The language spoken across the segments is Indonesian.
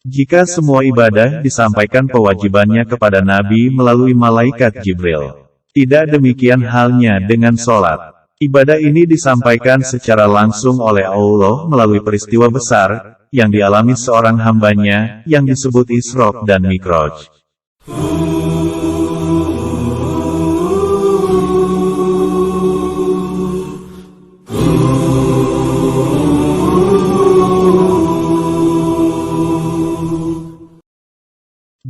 Jika semua ibadah disampaikan kewajibannya kepada Nabi melalui malaikat Jibril. Tidak demikian halnya dengan sholat. Ibadah ini disampaikan secara langsung oleh Allah melalui peristiwa besar, yang dialami seorang hambanya, yang disebut Isra dan Mi'raj.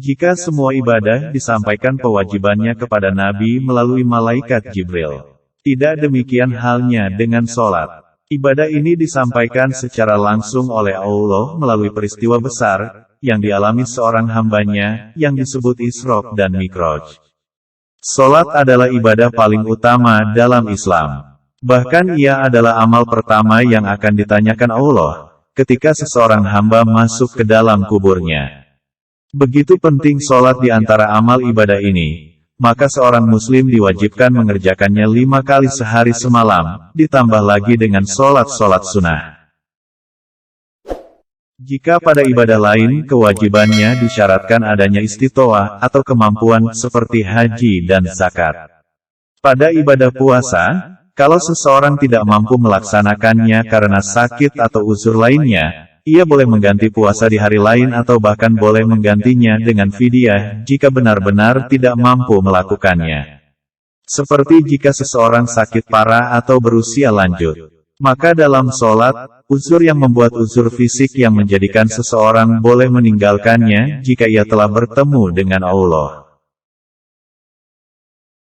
Jika semua ibadah disampaikan kewajibannya kepada Nabi melalui malaikat Jibril. Tidak demikian halnya dengan sholat. Ibadah ini disampaikan secara langsung oleh Allah melalui peristiwa besar, yang dialami seorang hambanya, yang disebut Isra dan Mi'raj. Sholat adalah ibadah paling utama dalam Islam. Bahkan ia adalah amal pertama yang akan ditanyakan Allah, ketika seseorang hamba masuk ke dalam kuburnya. Begitu penting sholat di antara amal ibadah ini, maka seorang muslim diwajibkan mengerjakannya 5 kali sehari semalam, ditambah lagi dengan sholat-sholat sunnah. Jika pada ibadah lain kewajibannya disyaratkan adanya istitoah atau kemampuan seperti haji dan zakat. Pada ibadah puasa, kalau seseorang tidak mampu melaksanakannya karena sakit atau uzur lainnya, ia boleh mengganti puasa di hari lain atau bahkan boleh menggantinya dengan fidyah jika benar-benar tidak mampu melakukannya. Seperti jika seseorang sakit parah atau berusia lanjut. Maka dalam sholat, uzur yang membuat uzur fisik yang menjadikan seseorang boleh meninggalkannya jika ia telah bertemu dengan Allah.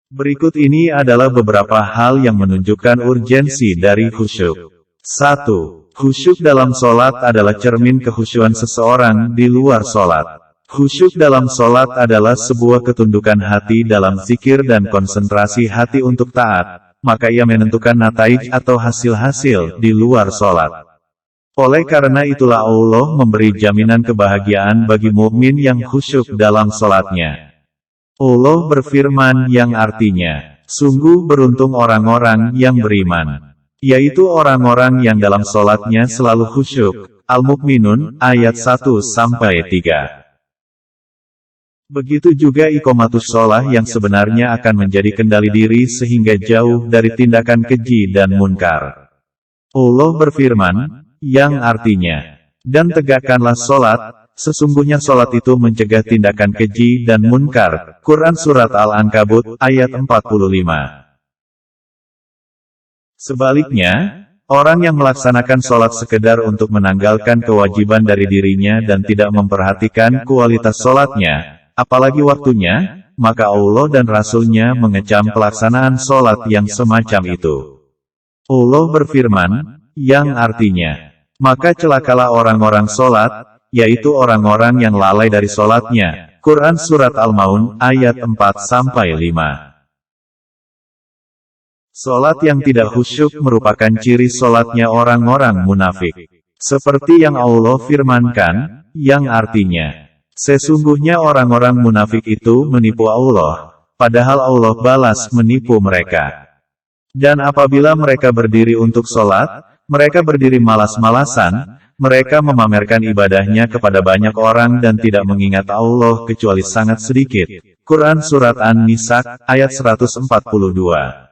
Berikut ini adalah beberapa hal yang menunjukkan urgensi dari khusyuk. 1. Khusyuk dalam sholat adalah cermin kekhusyuan seseorang di luar sholat. Khusyuk dalam sholat adalah sebuah ketundukan hati dalam zikir dan konsentrasi hati untuk taat, maka ia menentukan nataij atau hasil-hasil di luar sholat. Oleh karena itulah Allah memberi jaminan kebahagiaan bagi mukmin yang khusyuk dalam sholatnya. Allah berfirman yang artinya, sungguh beruntung orang-orang yang beriman. Yaitu orang-orang yang dalam sholatnya selalu khusyuk. Al-Mu'minun, ayat 1-3. Begitu juga iqamatus sholah yang sebenarnya akan menjadi kendali diri sehingga jauh dari tindakan keji dan munkar. Allah berfirman, yang artinya, dan tegakkanlah sholat, sesungguhnya sholat itu mencegah tindakan keji dan munkar. Quran Surat Al-Ankabut, ayat 45. Sebaliknya, orang yang melaksanakan sholat sekedar untuk menanggalkan kewajiban dari dirinya dan tidak memperhatikan kualitas sholatnya, apalagi waktunya, maka Allah dan Rasul-Nya mengecam pelaksanaan sholat yang semacam itu. Allah berfirman, yang artinya, maka celakalah orang-orang sholat, yaitu orang-orang yang lalai dari sholatnya. Quran Surat Al-Maun, ayat 4-5. Sholat yang tidak khusyuk merupakan ciri sholatnya orang-orang munafik. Seperti yang Allah firmankan, yang artinya, sesungguhnya orang-orang munafik itu menipu Allah, padahal Allah balas menipu mereka. Dan apabila mereka berdiri untuk sholat, mereka berdiri malas-malasan, mereka memamerkan ibadahnya kepada banyak orang dan tidak mengingat Allah kecuali sangat sedikit. Quran Surat An-Nisa, ayat 142.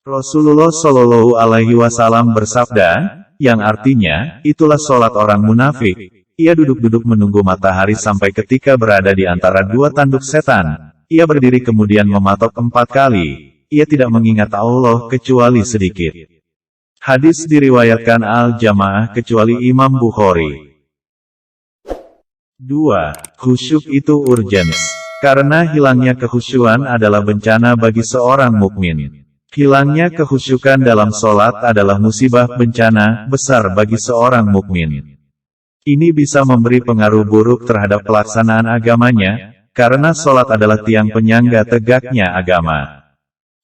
Rasulullah Shallallahu Alaihi Wasallam bersabda, yang artinya, itulah sholat orang munafik. Ia duduk-duduk menunggu matahari sampai ketika berada di antara dua tanduk setan. Ia berdiri kemudian mematok 4 kali. Ia tidak mengingat Allah kecuali sedikit. Hadis diriwayatkan Al-Jamaah kecuali Imam Bukhari. 2. Khusyuk itu urgens. Karena hilangnya kekhusyuan adalah bencana bagi seorang mukmin. Hilangnya kekhusyukan dalam sholat adalah musibah bencana besar bagi seorang mukmin. Ini bisa memberi pengaruh buruk terhadap pelaksanaan agamanya, karena sholat adalah tiang penyangga tegaknya agama.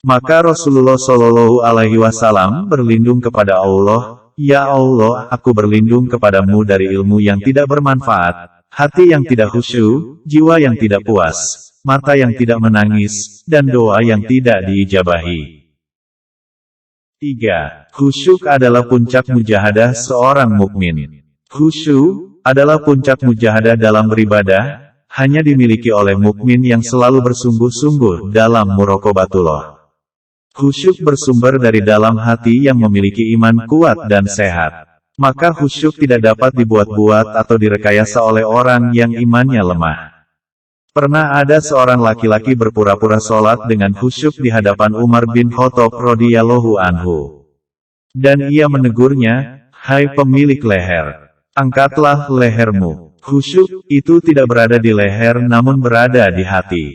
Maka Rasulullah Shallallahu Alaihi Wasallam berlindung kepada Allah, ya Allah, aku berlindung kepadamu dari ilmu yang tidak bermanfaat, hati yang tidak khusyuk, jiwa yang tidak puas, mata yang tidak menangis, dan doa yang tidak diijabahi. 3. Khusyuk adalah puncak mujahadah seorang mukmin. Khusyuk, adalah puncak mujahadah dalam beribadah, hanya dimiliki oleh mukmin yang selalu bersungguh-sungguh dalam muraqabatullah. Khusyuk bersumber dari dalam hati yang memiliki iman kuat dan sehat. Maka khusyuk tidak dapat dibuat-buat atau direkayasa oleh orang yang imannya lemah. Pernah ada seorang laki-laki berpura-pura sholat dengan khusyuk di hadapan Umar bin Khattab radhiyallahu anhu. Dan ia menegurnya, "Hai pemilik leher, angkatlah lehermu." Khusyuk itu tidak berada di leher namun berada di hati.